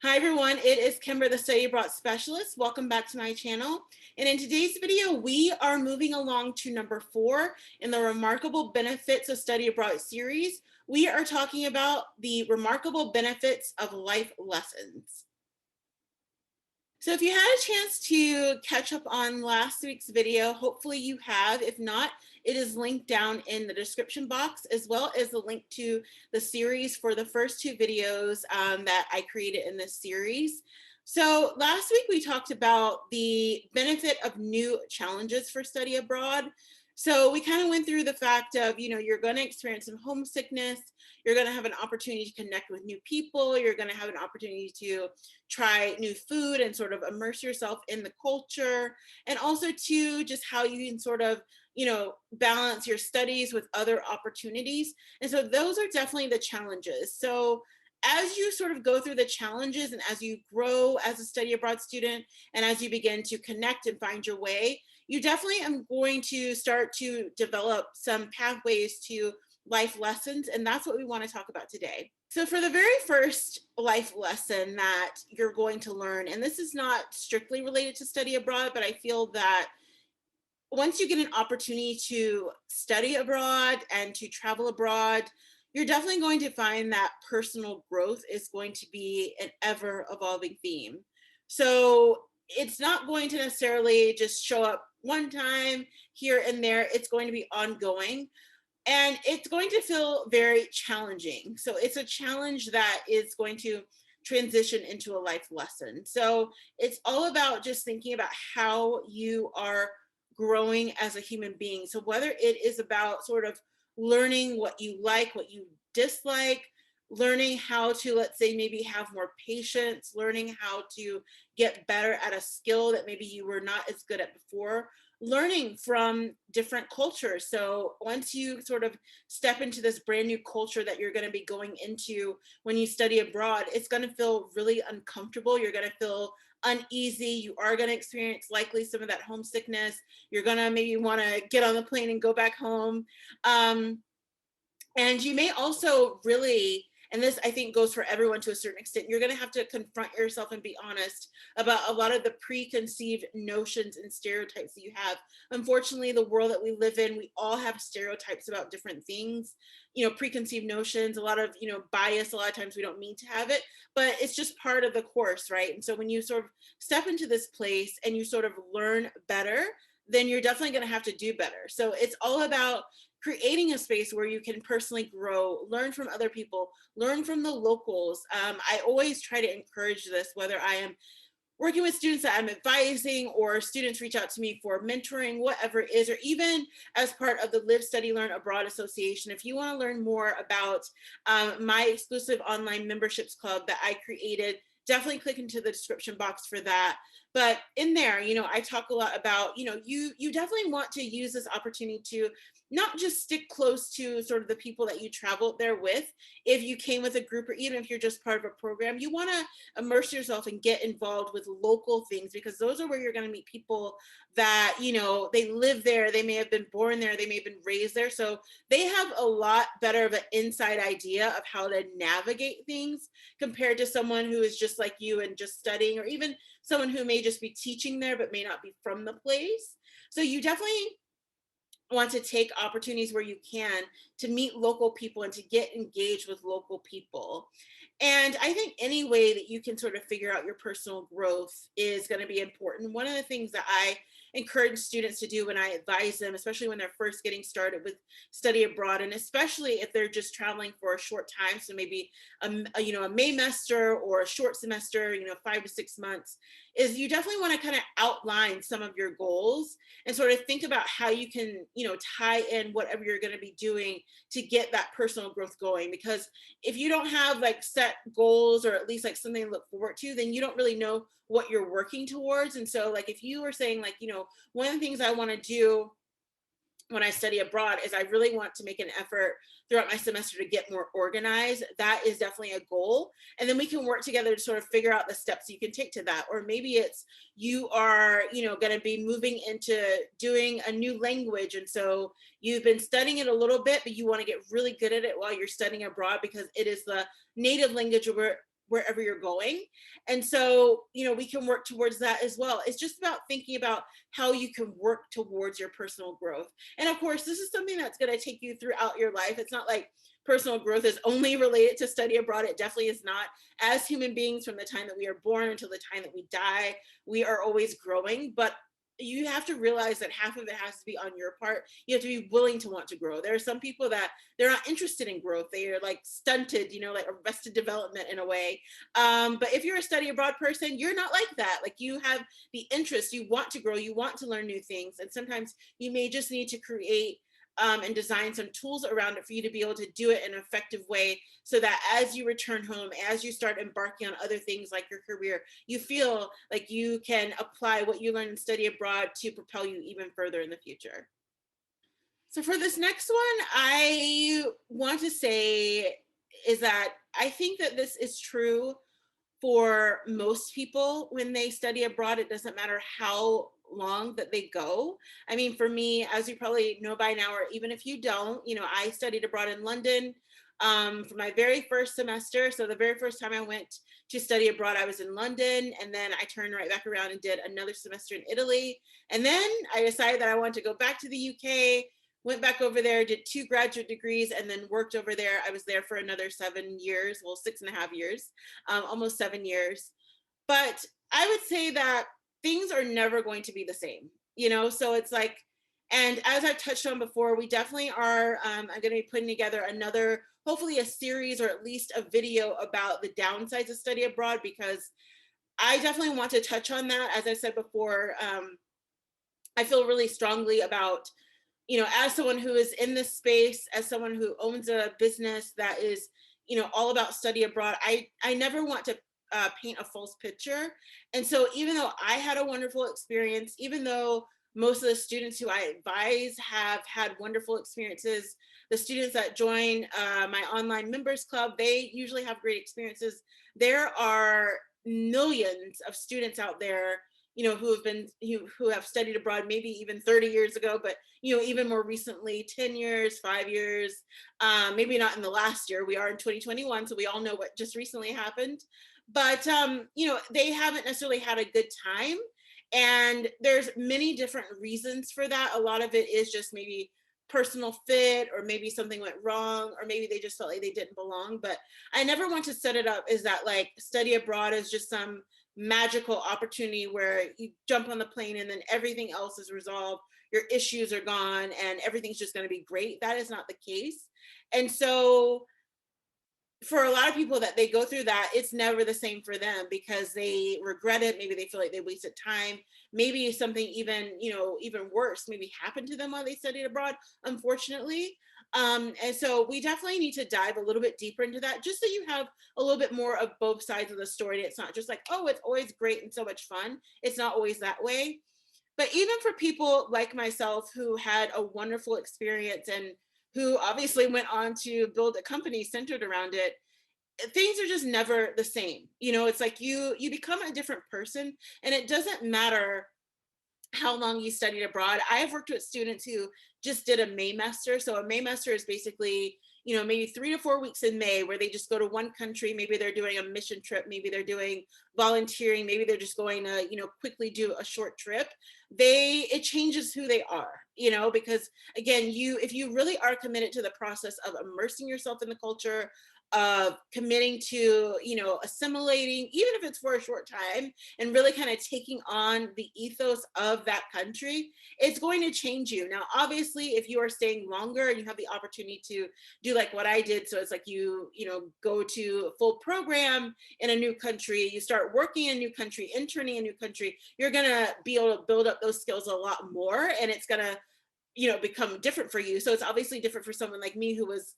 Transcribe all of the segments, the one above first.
Hi everyone, it is Kimber, the Study Abroad Specialist. Welcome back to my channel. And in today's video, we are moving along to number 4 in the Remarkable Benefits of Study Abroad series. We are talking about the remarkable benefits of life lessons. So if you had a chance to catch up on last week's video, hopefully you have. If not, it is linked down in the description box, as well as the link to the series for the first 2 videos that I created in this series. So last week we talked about the benefit of new challenges for study abroad. So we kind of went through the fact of, you're going to experience some homesickness. You're going to have an opportunity to connect with new people. You're going to have an opportunity to try new food and sort of immerse yourself in the culture. And also too, just how you can sort of, balance your studies with other opportunities. And so those are definitely the challenges. So as you sort of go through the challenges and as you grow as a study abroad student and as you begin to connect and find your way, you definitely are going to start to develop some pathways to life lessons. And that's what we want to talk about today. So for the very first life lesson that you're going to learn, and this is not strictly related to study abroad, but I feel that once you get an opportunity to study abroad and to travel abroad, you're definitely going to find that personal growth is going to be an ever evolving theme. So it's not going to necessarily just show up one time here and there. It's going to be ongoing and it's going to feel very challenging. So it's a challenge that is going to transition into a life lesson. So it's all about just thinking about how you are growing as a human being. So whether it is about sort of learning what you like, what you dislike, learning how to, let's say, maybe have more patience, learning how to get better at a skill that maybe you were not as good at before, learning from different cultures. So once you sort of step into this brand new culture that you're going to be going into when you study abroad, it's going to feel really uncomfortable. You're going to feel uneasy. You are going to experience likely some of that homesickness. You're going to maybe want to get on the plane and go back home. And you may also really, and this I think goes for everyone to a certain extent, you're going to have to confront yourself and be honest about a lot of the preconceived notions and stereotypes that you have. Unfortunately, the world that we live in, we all have stereotypes about different things, preconceived notions, a lot of, bias. A lot of times we don't mean to have it, but it's just part of the course, right? And so when you sort of step into this place and you sort of learn better, then you're definitely going to have to do better. So it's all about creating a space where you can personally grow, learn from other people, learn from the locals. I always try to encourage this, whether I am working with students that I'm advising or students reach out to me for mentoring, whatever it is, or even as part of the Live, Study, Learn Abroad Association. If you want to learn more about my exclusive online memberships club that I created, definitely click into the description box for that. But in there, I talk a lot about, you definitely want to use this opportunity to not just stick close to sort of the people that you traveled there with. If you came with a group or even if you're just part of a program, you want to immerse yourself and get involved with local things, because those are where you're going to meet people that, they live there, they may have been born there, they may have been raised there. So they have a lot better of an inside idea of how to navigate things compared to someone who is just like you and just studying, or even someone who may just be teaching there but may not be from the place. So you definitely want to take opportunities where you can to meet local people and to get engaged with local people. And I think any way that you can sort of figure out your personal growth is going to be important. One of the things that I encourage students to do when I advise them, especially when they're first getting started with study abroad, and especially if they're just traveling for a short time, so maybe a Maymester or a short semester, 5 to 6 months, is you definitely want to kind of outline some of your goals and sort of think about how you can, tie in whatever you're going to be doing to get that personal growth going. Because if you don't have like set goals, or at least like something to look forward to, then you don't really know what you're working towards. And so like if you were saying like, one of the things I want to do when I study abroad is I really want to make an effort throughout my semester to get more organized. That is definitely a goal. And then we can work together to sort of figure out the steps you can take to that. Or maybe it's you are, going to be moving into doing a new language. And so you've been studying it a little bit, but you want to get really good at it while you're studying abroad because it is the native language where wherever you're going. And so, we can work towards that as well. It's just about thinking about how you can work towards your personal growth. And of course, this is something that's going to take you throughout your life. It's not like personal growth is only related to study abroad. It definitely is not. As human beings, from the time that we are born until the time that we die, we are always growing. But you have to realize that half of it has to be on your part. You have to be willing to want to grow. There are some people that they're not interested in growth. They are like stunted, like arrested development in a way. But if you're a study abroad person, you're not like that. Like, you have the interest, you want to grow, you want to learn new things. And sometimes you may just need to create and design some tools around it for you to be able to do it in an effective way, so that as you return home, as you start embarking on other things like your career, you feel like you can apply what you learn and study abroad to propel you even further in the future. So for this next one, I want to say is that I think that this is true for most people when they study abroad. It doesn't matter how long that they go. I mean, for me, as you probably know by now, or even if you don't, I studied abroad in London for my very first semester. So the very first time I went to study abroad, I was in London, and then I turned right back around and did another semester in Italy. And then I decided that I wanted to go back to the UK, went back over there, did 2 graduate degrees, and then worked over there. I was there for another 7 years, well, 6.5 years, almost 7 years. But I would say that things are never going to be the same, So it's like, and as I've touched on before, we definitely are. I'm going to be putting together another, hopefully a series or at least a video about the downsides of study abroad, because I definitely want to touch on that. As I said before, I feel really strongly about, as someone who is in this space, as someone who owns a business that is, all about study abroad, I never want to paint a false picture. And so even though I had a wonderful experience, even though most of the students who I advise have had wonderful experiences, the students that join my online members club, they usually have great experiences. There are millions of students out there, who have studied abroad maybe even 30 years ago, but even more recently, 10 years, 5 years, maybe not in the last year. We are in 2021, so we all know what just recently happened. But they haven't necessarily had a good time, and there's many different reasons for that. A lot of it is just maybe personal fit, or maybe something went wrong, or maybe they just felt like they didn't belong. But I never want to set it up as that like study abroad is just some magical opportunity where you jump on the plane and then everything else is resolved, your issues are gone, and everything's just going to be great. That is not the case. And so for a lot of people that they go through that, it's never the same for them, because they regret it. Maybe they feel like they wasted time. Maybe something even, even worse maybe happened to them while they studied abroad, unfortunately. And so we definitely need to dive a little bit deeper into that, just so you have a little bit more of both sides of the story. It's not just like, oh, it's always great and so much fun. It's not always that way. But even for people like myself who had a wonderful experience and who obviously went on to build a company centered around it, things are just never the same. It's like you become a different person, and it doesn't matter how long you studied abroad. I have worked with students who just did a Maymester. So a Maymester is basically, maybe 3 to 4 weeks in May, where they just go to one country. Maybe they're doing a mission trip. Maybe they're doing volunteering. Maybe they're just going to, quickly do a short trip. It changes who they are, because again, if you really are committed to the process of immersing yourself in the culture, of committing to, assimilating, even if it's for a short time, and really kind of taking on the ethos of that country, it's going to change you. Now, obviously, if you are staying longer and you have the opportunity to do like what I did, so it's like go to a full program in a new country, you start working in a new country, interning in a new country, you're going to be able to build up those skills a lot more, and it's going to become different for you. So it's obviously different for someone like me who was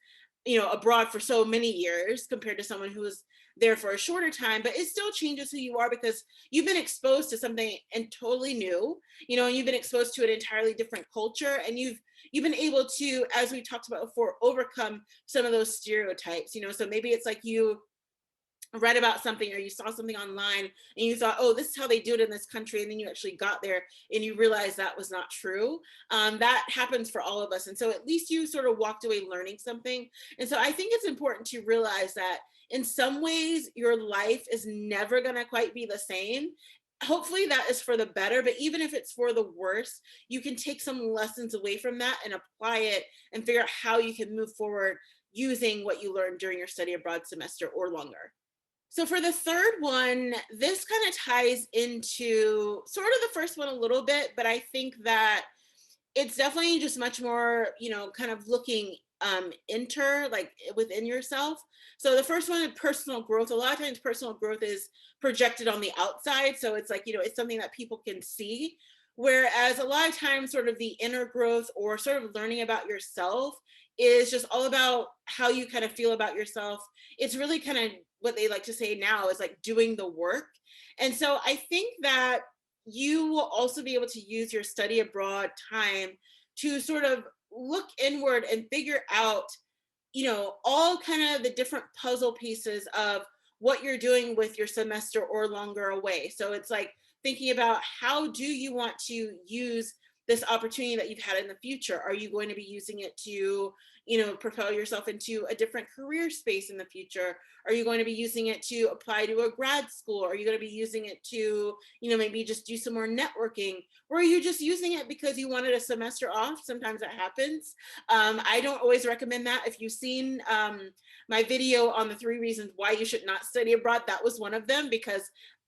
abroad for so many years compared to someone who was there for a shorter time. But it still changes who you are, because you've been exposed to something and totally new, and you've been exposed to an entirely different culture, and you've been able to, as we talked about before, overcome some of those stereotypes. So maybe it's like you read about something, or you saw something online and you thought, oh, this is how they do it in this country, and then you actually got there and you realized that was not true. That happens for all of us, and so at least you sort of walked away learning something. And so I think it's important to realize that in some ways, your life is never going to quite be the same. Hopefully that is for the better, but even if it's for the worse, you can take some lessons away from that and apply it and figure out how you can move forward using what you learned during your study abroad semester or longer. So for the third one, this kind of ties into sort of the first one a little bit, but I think that it's definitely just much more, kind of looking like within yourself. So the first one, personal growth. A lot of times personal growth is projected on the outside. So it's like, it's something that people can see. Whereas a lot of times sort of the inner growth or sort of learning about yourself is just all about how you kind of feel about yourself. It's really kind of what they like to say now is like doing the work. And so I think that you will also be able to use your study abroad time to sort of look inward and figure out, all kind of the different puzzle pieces of what you're doing with your semester or longer away. So it's like thinking about how do you want to use this opportunity that you've had in the future? Are you going to be using it to, propel yourself into a different career space in the future? Are you going to be using it to apply to a grad school? Are you going to be using it to, maybe just do some more networking? Or are you just using it because you wanted a semester off? Sometimes that happens. I don't always recommend that. If you've seen my video on the 3 reasons why you should not study abroad, that was one of them, because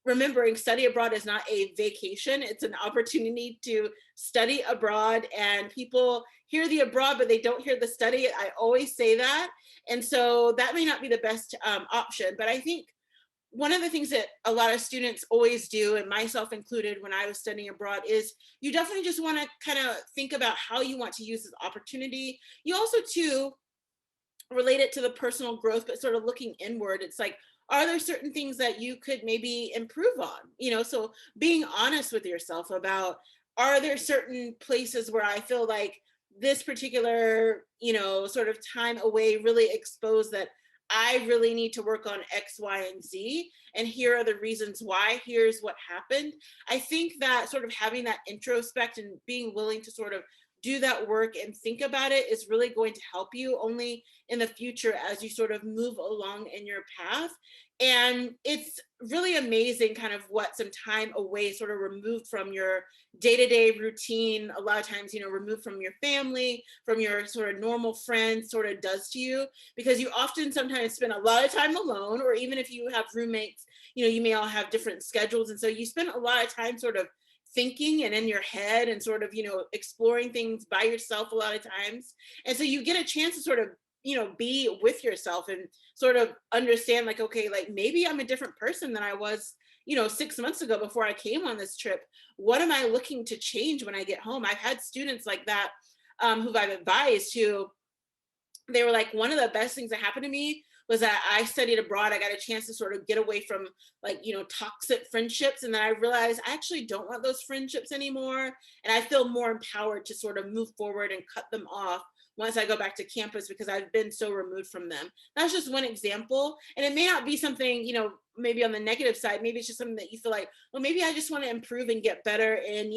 remembering study abroad is not a vacation. It's an opportunity to study abroad, and people hear the abroad, but they don't hear the study. I always say that. And so that may not be the best option, but I think one of the things that a lot of students always do, and myself included when I was studying abroad, is you definitely just want to kind of think about how you want to use this opportunity. You also too relate it to the personal growth, but sort of looking inward. It's like, are there certain things that you could maybe improve on? So being honest with yourself about, are there certain places where I feel like this particular, sort of time away really exposed that I really need to work on X, Y, and Z. And here are the reasons why. Here's what happened. I think that sort of having that introspect and being willing to sort of do that work and think about it is really going to help you only in the future as you sort of move along in your path. And it's really amazing kind of what some time away, sort of removed from your day-to-day routine, a lot of times, removed from your family, from your sort of normal friends, sort of does to you, because you often sometimes spend a lot of time alone, or even if you have roommates, you may all have different schedules. And so you spend a lot of time sort of thinking and in your head and sort of, exploring things by yourself a lot of times. And so you get a chance to sort of, be with yourself and sort of understand like, okay, like maybe I'm a different person than I was, 6 months ago before I came on this trip. What am I looking to change when I get home? I've had students like that who I've advised who they were like, one of the best things that happened to me was that I studied abroad. I got a chance to sort of get away from like, toxic friendships. And then I realized I actually don't want those friendships anymore. And I feel more empowered to sort of move forward and cut them off once I go back to campus because I've been so removed from them. That's just one example. And it may not be something, maybe on the negative side, maybe it's just something that you feel like, well, maybe I just want to improve and get better in,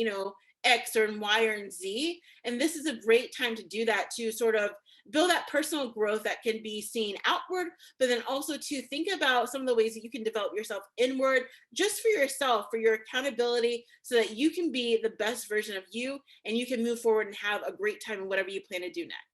X or Y or Z. And this is a great time to do that, to sort of build that personal growth that can be seen outward, but then also to think about some of the ways that you can develop yourself inward, just for yourself, for your accountability, so that you can be the best version of you and you can move forward and have a great time in whatever you plan to do next.